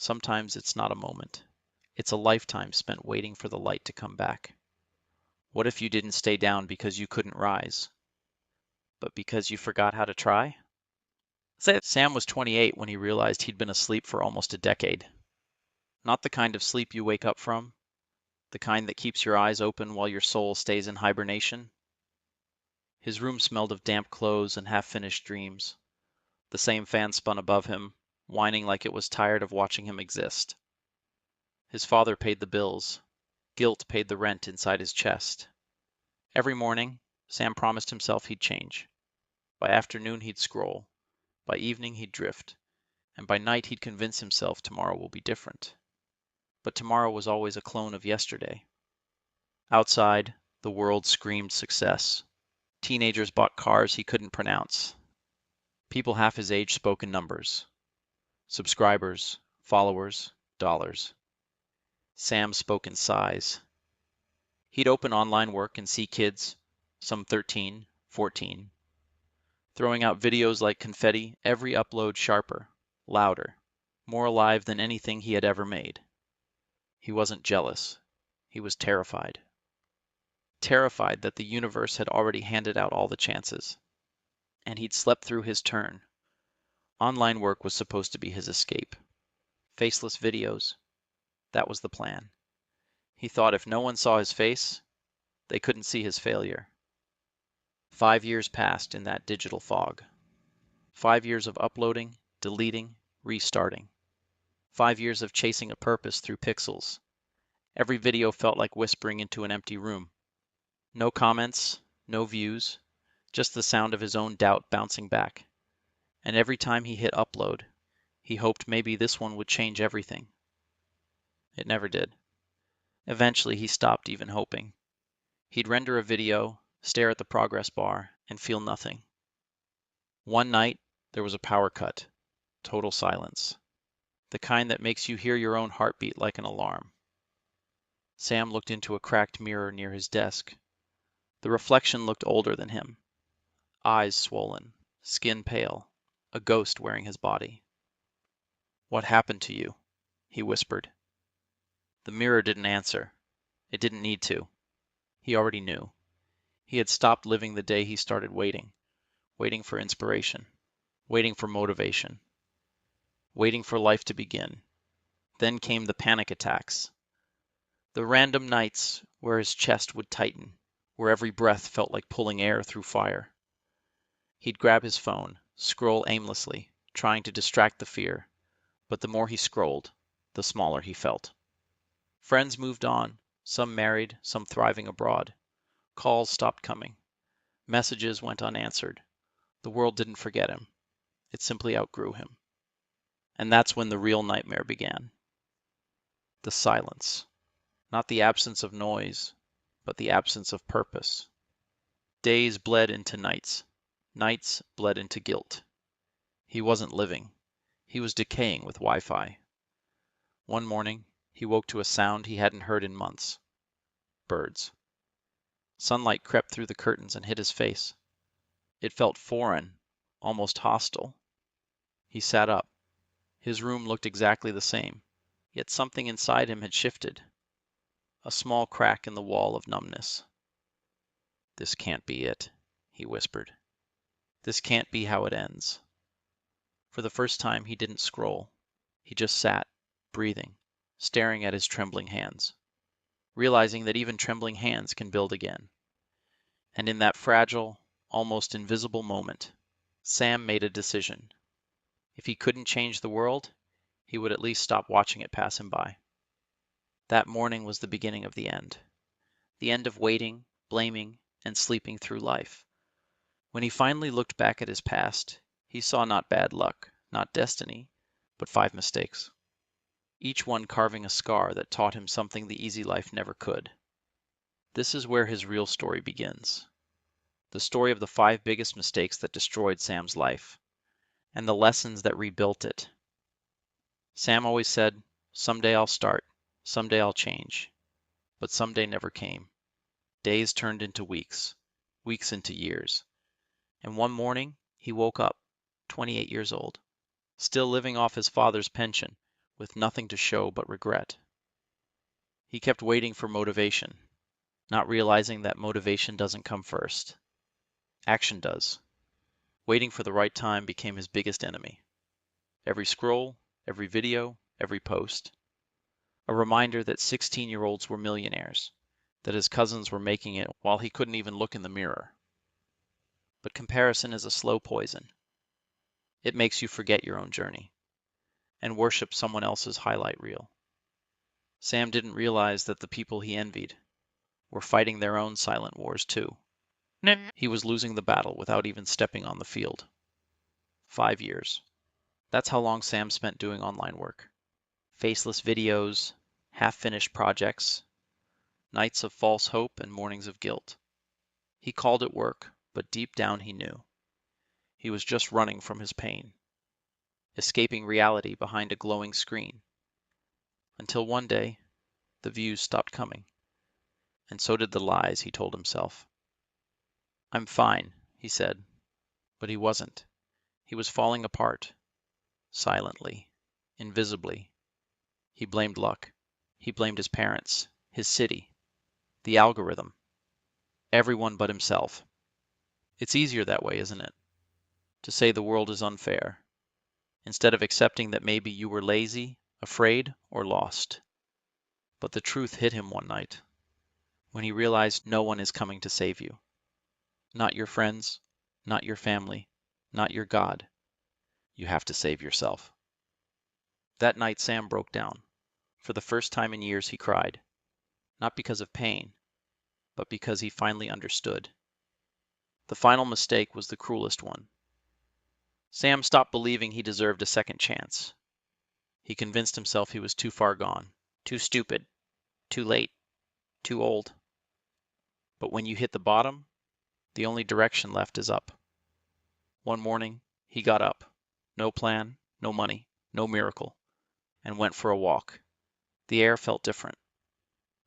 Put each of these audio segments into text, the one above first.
Sometimes it's not a moment. It's a lifetime spent waiting for the light to come back. What if you didn't stay down because you couldn't rise, but because you forgot how to try? Sam was 28 when he realized he'd been asleep for almost a decade. Not the kind of sleep you wake up from, the kind that keeps your eyes open while your soul stays in hibernation. His room smelled of damp clothes and half-finished dreams. The same fan spun above him, whining like it was tired of watching him exist. His father paid the bills. Guilt paid the rent inside his chest. Every morning, Sam promised himself he'd change. By afternoon he'd scroll. By evening he'd drift. And by night he'd convince himself tomorrow will be different. But tomorrow was always a clone of yesterday. Outside, the world screamed success. Teenagers bought cars he couldn't pronounce. People half his age spoke in numbers. Subscribers, followers, dollars. Sam spoke in size. He'd open online work and see kids, some 13, 14, throwing out videos like confetti, every upload sharper, louder, more alive than anything he had ever made. He wasn't jealous. He was terrified. Terrified that the universe had already handed out all the chances. And he'd slept through his turn. Online work was supposed to be his escape. Faceless videos. That was the plan. He thought if no one saw his face, they couldn't see his failure. 5 years passed in that digital fog. 5 years of uploading, deleting, restarting. 5 years of chasing a purpose through pixels. Every video felt like whispering into an empty room. No comments, no views, just the sound of his own doubt bouncing back. And every time he hit upload, he hoped maybe this one would change everything. It never did. Eventually he stopped even hoping. He'd render a video, stare at the progress bar, and feel nothing. One night, there was a power cut. Total silence. The kind that makes you hear your own heartbeat like an alarm. Sam looked into a cracked mirror near his desk. The reflection looked older than him. Eyes swollen, skin pale, a ghost wearing his body. "What happened to you?" he whispered. The mirror didn't answer. It didn't need to. He already knew. He had stopped living the day he started waiting for inspiration, waiting for motivation, waiting for life to begin. Then came the panic attacks. The random nights where his chest would tighten, where every breath felt like pulling air through fire. He'd grab his phone, scroll aimlessly, trying to distract the fear, but the more he scrolled, the smaller he felt. Friends moved on, some married, some thriving abroad. Calls stopped coming. Messages went unanswered. The world didn't forget him. It simply outgrew him. And that's when the real nightmare began. The silence. Not the absence of noise, but the absence of purpose. Days bled into nights. Nights bled into guilt. He wasn't living. He was decaying with Wi-Fi. One morning, he woke to a sound he hadn't heard in months. Birds. Sunlight crept through the curtains and hit his face. It felt foreign, almost hostile. He sat up. His room looked exactly the same, yet something inside him had shifted. A small crack in the wall of numbness. "This can't be it," he whispered. "This can't be how it ends." For the first time he didn't scroll. He just sat, breathing, staring at his trembling hands, realizing that even trembling hands can build again. And in that fragile, almost invisible moment, Sam made a decision. If he couldn't change the world, he would at least stop watching it pass him by. That morning was the beginning of the end. The end of waiting, blaming, and sleeping through life. When he finally looked back at his past, he saw not bad luck, not destiny, but 5 mistakes. Each one carving a scar that taught him something the easy life never could. This is where his real story begins. The story of the 5 biggest mistakes that destroyed Sam's life, and the lessons that rebuilt it. Sam always said, "Someday I'll start, someday I'll change." But someday never came. Days turned into weeks, weeks into years. And one morning he woke up, 28 years old, still living off his father's pension, with nothing to show but regret. He kept waiting for motivation, not realizing that motivation doesn't come first. Action does. Waiting for the right time became his biggest enemy. Every scroll, every video, every post. A reminder that 16-year-olds were millionaires, that his cousins were making it while he couldn't even look in the mirror. But comparison is a slow poison. It makes you forget your own journey and worship someone else's highlight reel. Sam didn't realize that the people he envied were fighting their own silent wars too. He was losing the battle without even stepping on the field. 5 years. That's how long Sam spent doing online work. Faceless videos, half-finished projects, nights of false hope and mornings of guilt. He called it work, but deep down he knew. He was just running from his pain, escaping reality behind a glowing screen. Until one day, the views stopped coming. And so did the lies he told himself. "I'm fine," he said. But he wasn't. He was falling apart. Silently. Invisibly. He blamed luck. He blamed his parents, his city, the algorithm, everyone but himself. It's easier that way, isn't it? To say the world is unfair, instead of accepting that maybe you were lazy, afraid, or lost. But the truth hit him one night, when he realized no one is coming to save you. Not your friends, not your family, not your God. You have to save yourself. That night Sam broke down. For the first time in years he cried. Not because of pain, but because he finally understood. The final mistake was the cruelest one. Sam stopped believing he deserved a second chance. He convinced himself he was too far gone, too stupid, too late, too old. But when you hit the bottom, the only direction left is up. One morning, he got up. No plan, no money, no miracle, and went for a walk. The air felt different.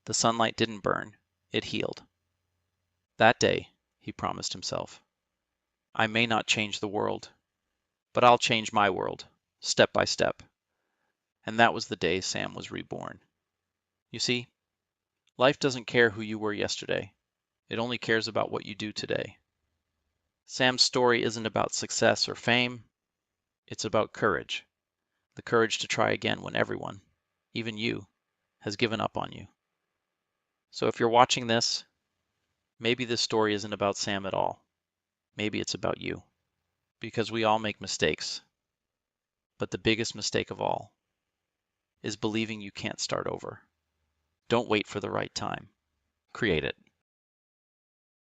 The sunlight didn't burn, it healed. That day, he promised himself, I may not change the world, but I'll change my world, step by step. And that was the day Sam was reborn. You see, life doesn't care who you were yesterday. It only cares about what you do today. Sam's story isn't about success or fame. It's about courage. The courage to try again when everyone, even you, has given up on you. So if you're watching this, maybe this story isn't about Sam at all. Maybe it's about you. Because we all make mistakes. But the biggest mistake of all is believing you can't start over. Don't wait for the right time. Create it.